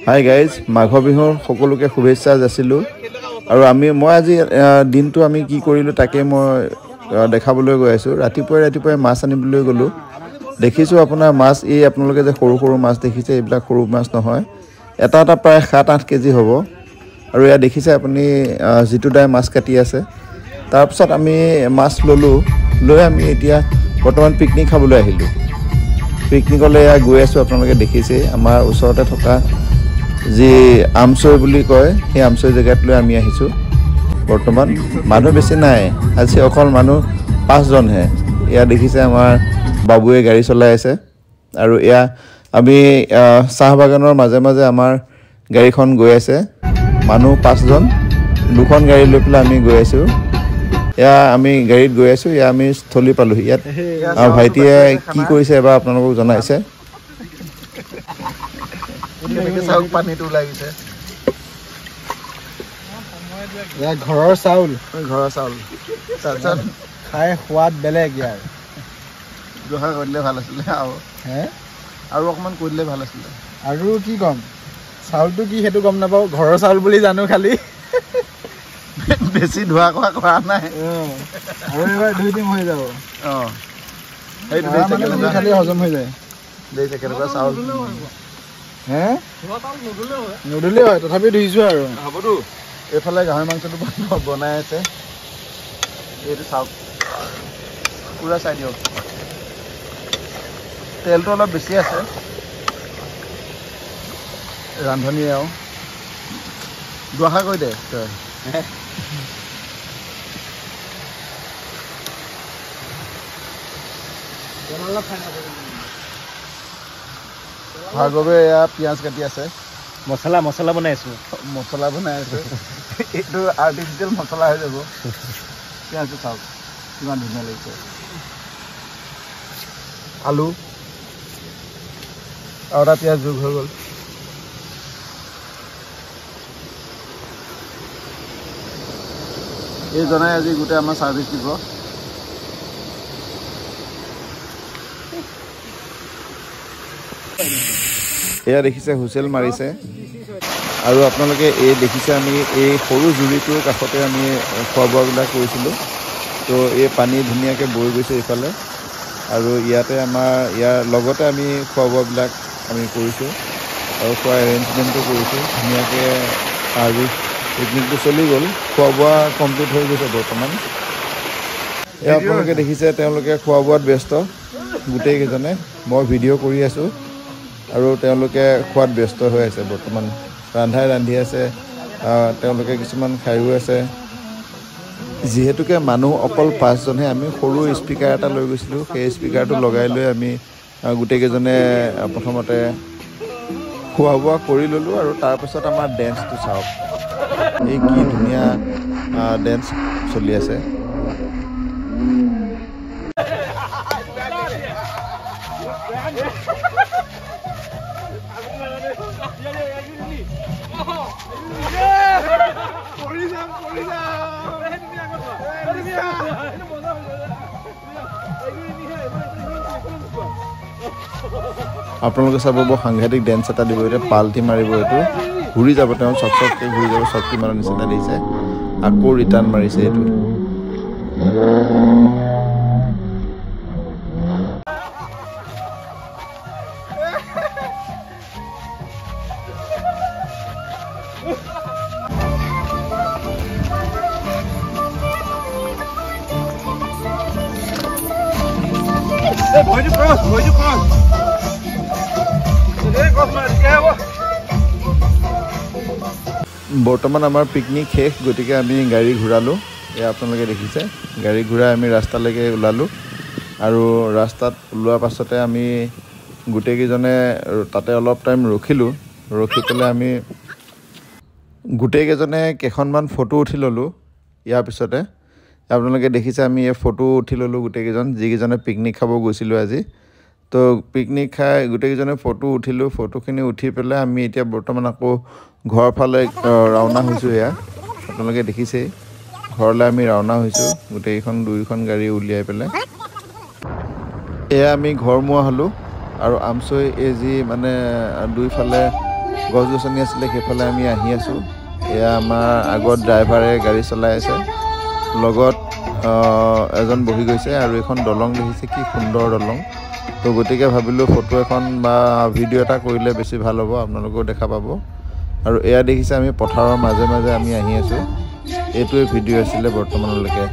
Hi guys, মাঘ বিহুৰ সকলোকে শুভেচ্ছা যাচিলোঁ। আৰু মই আজি দিনটো আমি কি কৰিলোঁ তাকে মই দেখাবলৈ গৈ আছোঁ। ৰাতিপুৱাই মাছ আনিবলৈ গ'লোঁ। দেখিছোঁ আপোনাৰ মাছ, আপোনালোকে যে সৰু সৰু মাছ দেখিছে, এইবিলাক সৰু মাছ নহয়। এটা প্ৰায় 7-8 কেজি হ'ব। আৰু এয়া দেখিছে আপুনি যিটো দাই মাছ কাটি আছে। তাৰপিছত আমি মাছ ল'লোঁ, লৈ আমি এতিয়া বৰ্তমান পিকনিক খাবলৈ আহিলোঁ। পিকনিকলৈ গৈ আছোঁ, আপোনালোকে দেখিছেই। আমাৰ ওচৰতে থকা যি আমচৈ বুলি কয়, সেই আমচৈ জেগাত লৈ আমি আহিছোঁ। বৰ্তমান মানুহ বেছি নাই, আজি অকল মানুহ 5জনহে। এয়া দেখিছে আমাৰ বাবুৱে গাড়ী চলাই আছে। আৰু এয়া আমি চাহ বাগানৰ মাজে মাজে আমাৰ গাড়ীখন গৈ আছে। মানুহ 5জন, 2খন গাড়ী লৈ পেলাই আমি গৈ আছোঁ। এয়া আমি গাড়ীত গৈ আছোঁ। এয়া আমি স্থলী পালোঁহি। ইয়াত ভাইটিয়ে কি কৰিছে এবাৰ আপোনালোকক জনাইছে। পানীটো ওলাই গৈছে। ঘৰৰ চাউল খাই সোৱাদ বেলেগ ইয়াৰ। জহা কৰি দিলে ভাল আছিলে আৰু অকণমান কৰি দিলে ভাল আছিলে। আৰু কি ক'ম, চাউলটো কি সেইটো গম নাপাওঁ, ঘৰৰ চাউল বুলি জানো খালি। বেছি ধোৱা কৰা নাই। আৰু এবাৰ 2 দিন হৈ যাব। সেইটো খালি হজম হৈ যায়। কেনেকুৱা চাউল নুধুলেই হয়, তথাপি ধুইছোঁ আৰু হ'বতো। এইফালে গাহৰি মাংসটো বনাই আছে। এইটো চাওক, পুৰা চাই দিয়ক। তেলটো অলপ বেছি আছে। ৰান্ধনি আৰু দুআষা কৰি দে তই। ভাৰ্গৱে এয়া পিঁয়াজ কাটি আছে। মছলা বনাই আছোঁ। মছলা বনাই আছে। এইটো আৰ্টিফিচিয়েল মছলা হৈ যাব। পিঁয়াজটো চাওক কিমান ধুনীয়া লাগিছে। আলু আৰু এটা পিঁয়াজ যোগ হৈ গ'ল। এইজনাই আজি গোটেই আমাৰ ছাৰ্ভিচ দিব। এয়া দেখিছে হুইচেল মাৰিছে। আৰু আপোনালোকে দেখিছে আমি এই সৰু জুৰিটোৰ কাষতে আমি খোৱা বোৱাবিলাক কৰিছিলোঁ। তো এই পানী ধুনীয়াকৈ বৈ গৈছে এইফালে। আৰু ইয়াৰ লগতে আমি খোৱা বোৱাবিলাক আমি কৰিছোঁ আৰু খোৱা এৰেঞ্জমেণ্টো কৰিছোঁ ধুনীয়াকৈ। আজি পিকনিকটো চলি গ'ল, খোৱা বোৱা কমপ্লিট হৈ গৈছে বৰ্তমান। এয়া আপোনালোকে দেখিছে তেওঁলোকে খোৱা বোৱাত ব্যস্ত গোটেইকেইজনে। মই ভিডিঅ' কৰি আছোঁ আৰু তেওঁলোকে খোৱাত ব্যস্ত হৈ আছে বৰ্তমান। ৰান্ধি আছে, তেওঁলোকে কিছুমান খায়ো আছে। যিহেতুকে মানুহ অকল 5জনহে, আমি সৰু স্পীকাৰ এটা লৈ গৈছিলোঁ। সেই স্পীকাৰটো লগাই লৈ আমি গোটেইকেইজনে প্ৰথমতে খোৱা বোৱা কৰি ল'লোঁ। আৰু তাৰপিছত আমাৰ ডেন্সটো চাওক, এই কি ধুনীয়া ডেন্স চলি আছে। আপোনালোকে চাব, বৰ সাংঘাতিক ডেন্স এটা দিব। এতিয়া পাল্টি মাৰিব, এইটো ঘূৰি যাব, তেওঁ চককৈ ঘূৰি যাব। চকী মাৰাৰ নিচিনা দিছে, আকৌ ৰিটাৰ্ণ মাৰিছে এইটো। বৰ্তমান আমাৰ পিকনিক শেষ, গতিকে আমি গাড়ী ঘূৰালোঁ। এয়া আপোনালোকে দেখিছে, গাড়ী ঘূৰাই আমি ৰাস্তালৈকে ওলালোঁ। আৰু ৰাস্তাত ওলোৱাৰ পাছতে আমি গোটেইকেইজনে তাতে অলপ টাইম ৰখিলোঁ। ৰখি পেলাই আমি গোটেইকেইজনে কেইখনমান ফটো উঠি ল'লোঁ। ইয়াৰ পিছতে আপোনালোকে দেখিছে আমি এই ফটো উঠি ল'লোঁ গোটেইকেইজন, যিকেইজনে পিকনিক খাব গৈছিলোঁ আজি। তো পিকনিক খাই গোটেইকেইজনে ফটো উঠিলোঁ। ফটোখিনি উঠি পেলাই আমি এতিয়া বৰ্তমান আকৌ ঘৰৰ ফালে ৰাওনা হৈছোঁ। এয়া আপোনালোকে দেখিছেই, ঘৰলৈ আমি ৰাওনা হৈছোঁ গোটেইখন 2খন গাড়ী উলিয়াই পেলাই। এয়া আমি ঘৰমুৱা হ'লোঁ। আৰু আমচৈ এই যি মানে দুইফালে গছ গছনি আছিলে সেইফালে আমি আহি আছোঁ। এয়া আমাৰ আগত ড্ৰাইভাৰে গাড়ী চলাই আছে, লগত এজন বহি গৈছে আৰু এখন দলং দেখিছে, কি সুন্দৰ দলং। তো গতিকে ভাবিলোঁ ফটো এখন বা ভিডিঅ' এটা কৰিলে বেছি ভাল হ'ব, আপোনালোকেও দেখা পাব। আৰু এয়া দেখিছে আমি পথাৰৰ মাজে মাজে আমি আহি আছোঁ। এইটোৱে ভিডিঅ' আছিলে বৰ্তমানলৈকে।